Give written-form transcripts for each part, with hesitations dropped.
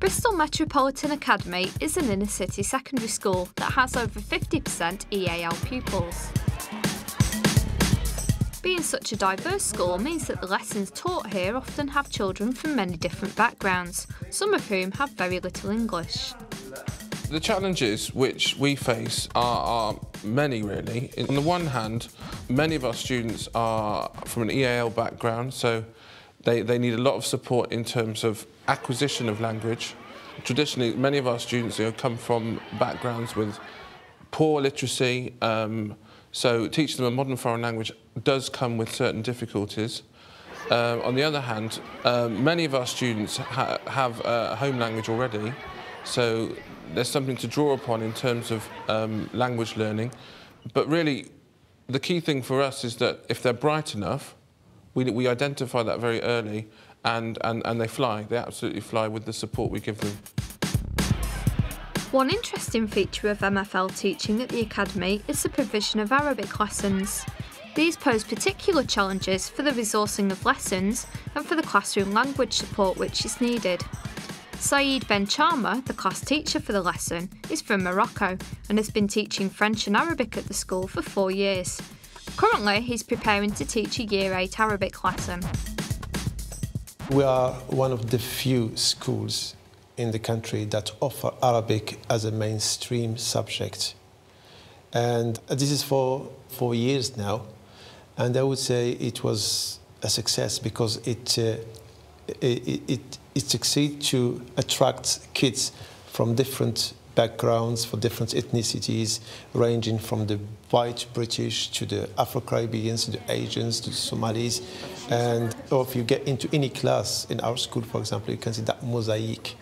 Bristol Metropolitan Academy is an inner-city secondary school that has over 50% EAL pupils. Being such a diverse school means that the lessons taught here often have children from many different backgrounds, some of whom have very little English. The challenges which we face are many, really. On the one hand, many of our students are from an EAL background, so they need a lot of support in terms of acquisition of language. Traditionally, many of our students come from backgrounds with poor literacy, so teaching them a modern foreign language does come with certain difficulties. On the other hand, many of our students have a home language already, so there's something to draw upon in terms of language learning. But really, the key thing for us is that if they're bright enough, we identify that very early, and they fly. They absolutely fly with the support we give them. One interesting feature of MFL teaching at the Academy is the provision of Arabic lessons. These pose particular challenges for the resourcing of lessons and for the classroom language support which is needed. Saeed Ben Chama, the class teacher for the lesson, is from Morocco and has been teaching French and Arabic at the school for 4 years. Currently, he's preparing to teach a Year 8 Arabic lesson. We are one of the few schools in the country that offer Arabic as a mainstream subject. And this is for 4 years now. And I would say it was a success because it succeeded to attract kids from different backgrounds, for different ethnicities, ranging from the white British to the Afro-Caribbeans, to the Asians, to the Somalis. And if you get into any class in our school, for example, you can see that mosaic.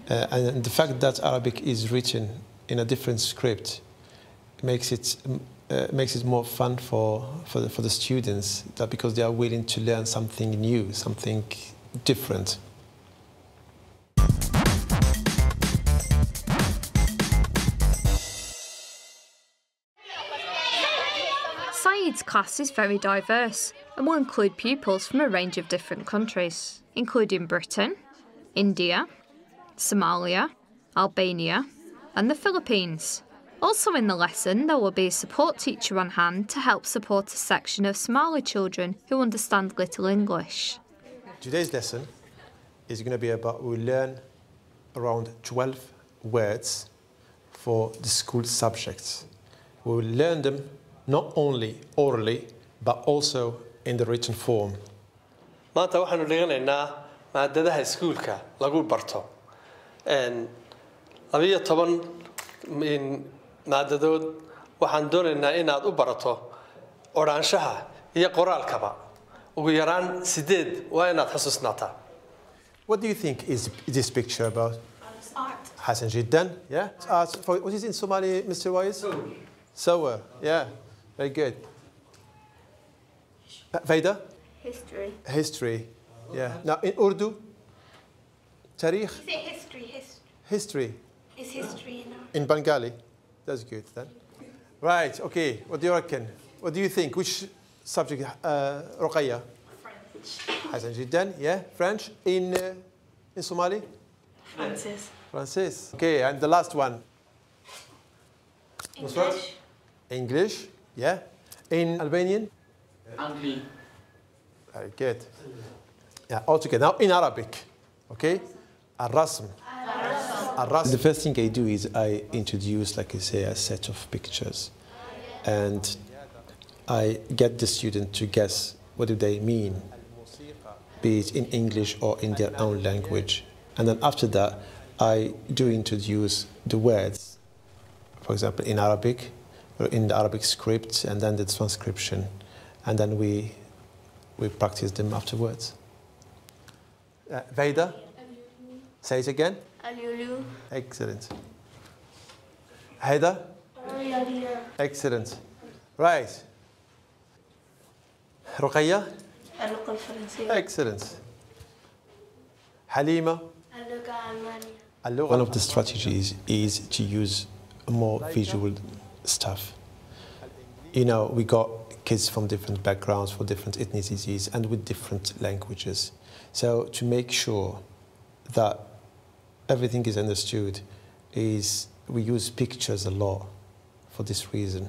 And the fact that Arabic is written in a different script makes it more fun for the students, that because they are willing to learn something new, something different. Saeed's class is very diverse and will include pupils from a range of different countries, including Britain, India, Somalia, Albania, and the Philippines. Also in the lesson, there will be a support teacher on hand to help support a section of Somali children who understand little English. Today's lesson is going to be about, we learn around 12 words for the school subjects. We will learn them not only orally, but also in the written form. maanta waxaanu dhiganaynaa maadadaha iskuulka lagu barto 12 maadadood waxaan doonaynaa inaad u barato oraanshaha iyo qoraalkaba ugu yaraan 8 waa inaad xasuusnaataa. What do you think is this picture about? Art. Hassan Jiddan, yeah? Art. What is in Somali, Mr. Wise? Sawa, yeah. Very good. Vaida? History. History, yeah. Now in Urdu? Tarikh? Say history. History. Is history In Bengali? That's good then. Right, okay. What do you reckon? What do you think? Which subject? Ruqayya? French. Hassan Jiddan, yeah. French. In Somali? Francis. Francis. Okay, and the last one? English. English, yeah. In Albanian? Anglish. Very good. Yeah, all together. Now in Arabic, okay? Al-Rasm. The first thing I do is I introduce, like I say, a set of pictures. And I get the student to guess what do they mean, be it in English or in their own language. And then after that, I do introduce the words, for example, in Arabic, or in the Arabic script, and then the transcription. And then we practice them afterwards. Vaida, say it again. Alulu. Excellent. Haida? Excellent. Right. Ruqayya? اللغة الفرنسية. Excellent. Halima? اللغة الألمانية. One of the strategies is to use more visual stuff. You know, we got kids from different backgrounds, for different ethnicities, and with different languages. So to make sure that everything is understood, is we use pictures a lot for this reason.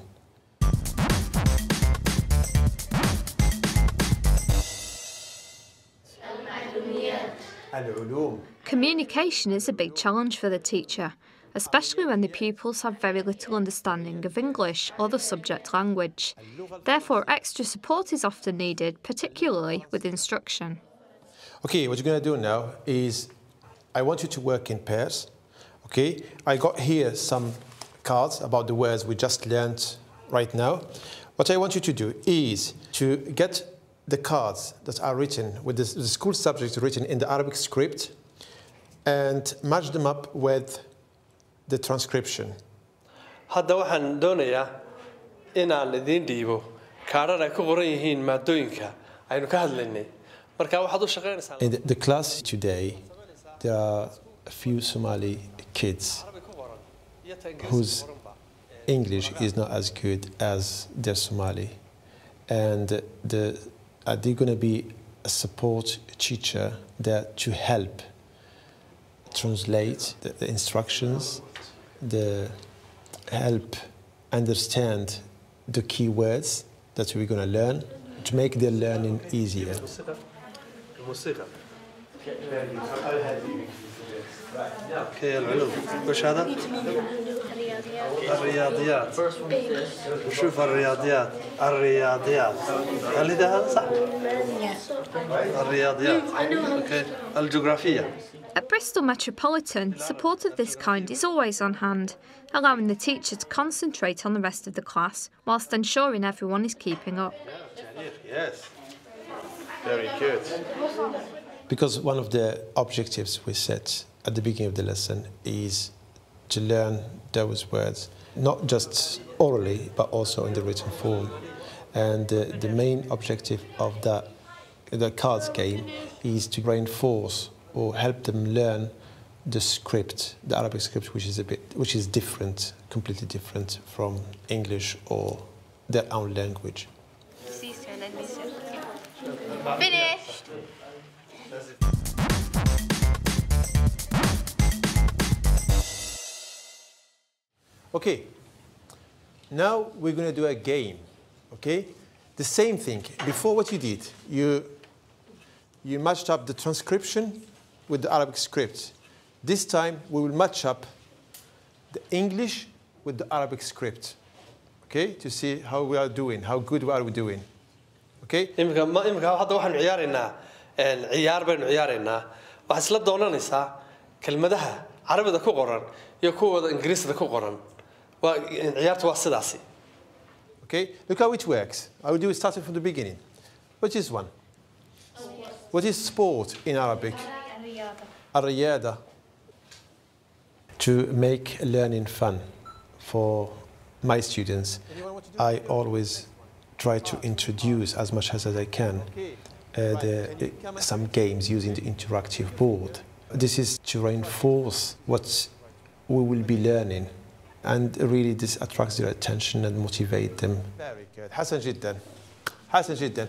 Communication is a big challenge for the teacher, especially when the pupils have very little understanding of English or the subject language. Therefore, extra support is often needed, particularly with instruction. Okay, what you're going to do now is I want you to work in pairs. Okay, I got here some cards about the words we just learned right now. What I want you to do is to get the cards that are written with the school subjects written in the Arabic script and match them up with the transcription. hadda waxaan doonayaa inaan idin dhiibo kaadhar ay ku qoran yihiin maadooyinka aynu ka hadlaynay marka waxaad u shaqeynaysaa In the class today, there are a few Somali kids whose English is not as good as their Somali, and are there going to be a support teacher there to help translate the instructions, help understand the key words that we're going to learn to make their learning easier. اوكي العلوم وش هذا؟ الرياضيات شوف الرياضيات اللي ده هذا صح؟ الرياضيات اوكي الجغرافية. At Bristol Metropolitan, support of this kind is always on hand, allowing the teacher to concentrate on the rest of the class whilst ensuring everyone is keeping up. Yes, very good. Because one of the objectives we set at the beginning of the lesson is to learn those words, not just orally, but also in the written form. And the main objective of the cards game is to reinforce or help them learn the script, the Arabic script, which is different, completely different from English or their own language. Finished. Okay, now we're going to do a game, okay? The same thing. Before, what you did, you matched up the transcription with the Arabic script. This time, we will match up the English with the Arabic script, okay? To see how we are doing, how good are we doing, okay? imika hadda waxaan ciyaaraynaa ciyaar baynu ciyaaraynaa waxaad isla doonanaysaa kelmadaha carabida ku qoran iyo kuwooda ingiriisida ku qoran waa ciyaartu waa sidaasi. Okay, look how it works. I will do it starting from the beginning. What is one? What is sport in Arabic? Ar-riyada. To make learning fun for my students, I always try to introduce as much as I can some games using the interactive board. This is to reinforce what we will be learning, and really this attracts their attention and motivate them. Very good. Hassan jiddan. Hassan jiddan.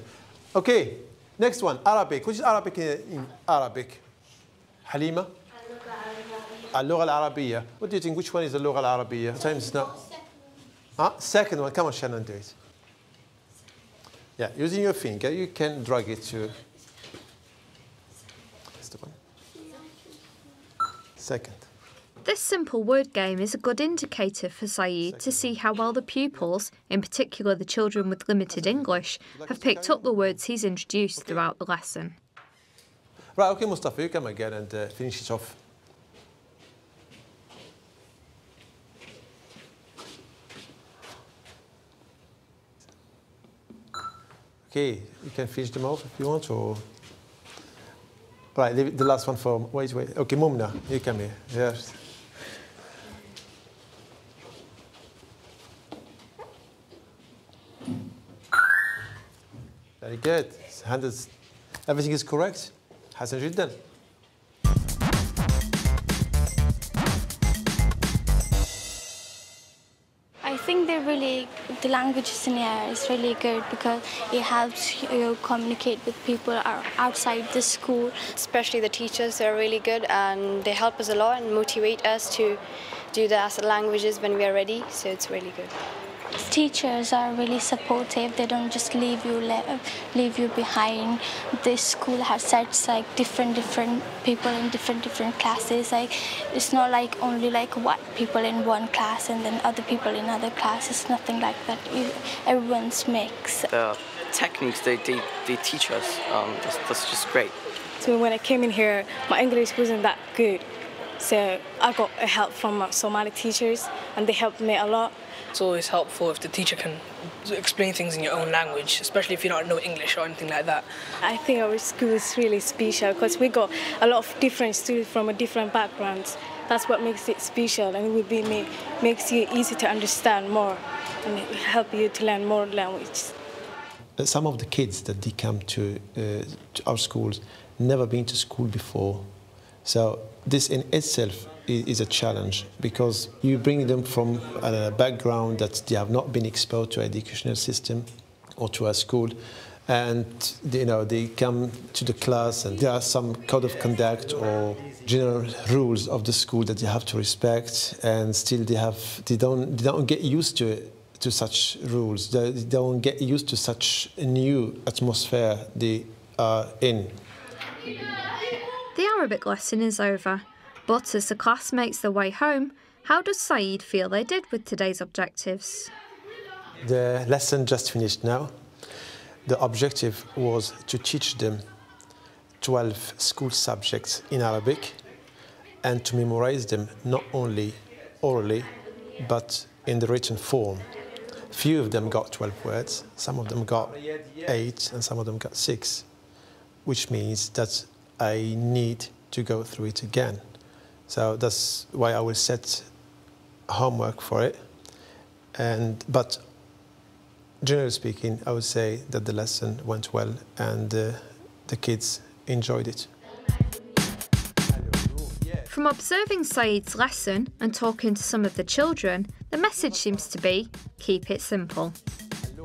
Okay, next one, Arabic. Which is Arabic in Arabic? Halima? اللغة العربية. What do you think? Which one is the اللغة العربية? Times it's not. Second one. Come on, Shannon, do it. Yeah, using your finger, you can drag it to. That's the one. Second. This simple word game is a good indicator for Saeed to see how well the pupils, in particular the children with limited English, have picked up the words he's introduced throughout the lesson. Right, okay, Mustafa, you come again and finish it off. Okay, you can finish them off if you want, or... Right, leave the last one for... Wait. Okay, Mumna, you come here. Yes. Very good. Everything is correct. حسن جدا. I think the languages in here is really good because it helps you communicate with people outside the school. Especially the teachers are really good and they help us a lot and motivate us to do the languages when we are ready, so it's really good. Teachers are really supportive. They don't just leave you behind. This school has sets like different people in different classes. Like it's not like only like white people in one class and then other people in other classes. Nothing like that. Everyone's mixed. The techniques they teach us, that's just great. So when I came in here, my English wasn't that good. So I got help from my Somali teachers and they helped me a lot. It's always helpful if the teacher can explain things in your own language, especially if you don't know English or anything like that. I think our school is really special because we got a lot of different students from different backgrounds. That's what makes it special, and it will makes you easy to understand more and help you to learn more languages. Some of the kids that they come to our schools never been to school before, so this in itself is a challenge because you bring them from a background that they have not been exposed to educational system or to a school, and they come to the class and there are some code of conduct or general rules of the school that they have to respect, and still they don't get used to such rules. They don't get used to such a new atmosphere they are in. The Arabic lesson is over. But as the class makes their way home, how does Saeed feel they did with today's objectives? The lesson just finished now. The objective was to teach them 12 school subjects in Arabic and to memorize them not only orally, but in the written form. Few of them got 12 words, some of them got 8, and some of them got 6, which means that I need to go through it again. So that's why I will set homework for it. But generally speaking, I would say that the lesson went well and the kids enjoyed it. From observing Saeed's lesson and talking to some of the children, the message seems to be, keep it simple.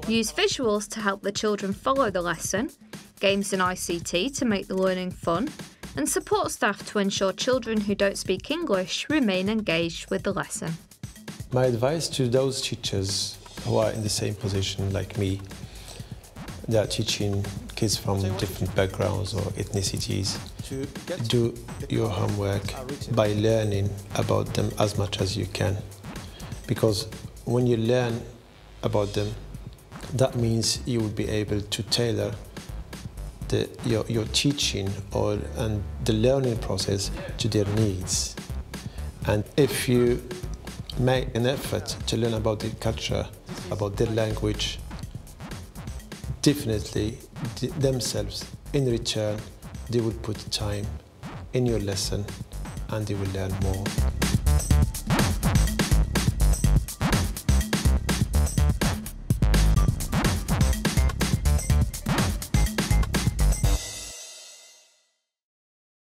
Use visuals to help the children follow the lesson, games and ICT to make the learning fun, and support staff to ensure children who don't speak English remain engaged with the lesson. My advice to those teachers who are in the same position like me, they are teaching kids from different backgrounds or ethnicities, do your homework by learning about them as much as you can. Because when you learn about them, that means you will be able to tailor your teaching and the learning process to their needs. And if you make an effort to learn about their culture, about their language, definitely themselves, in return, they will put time in your lesson and they will learn more.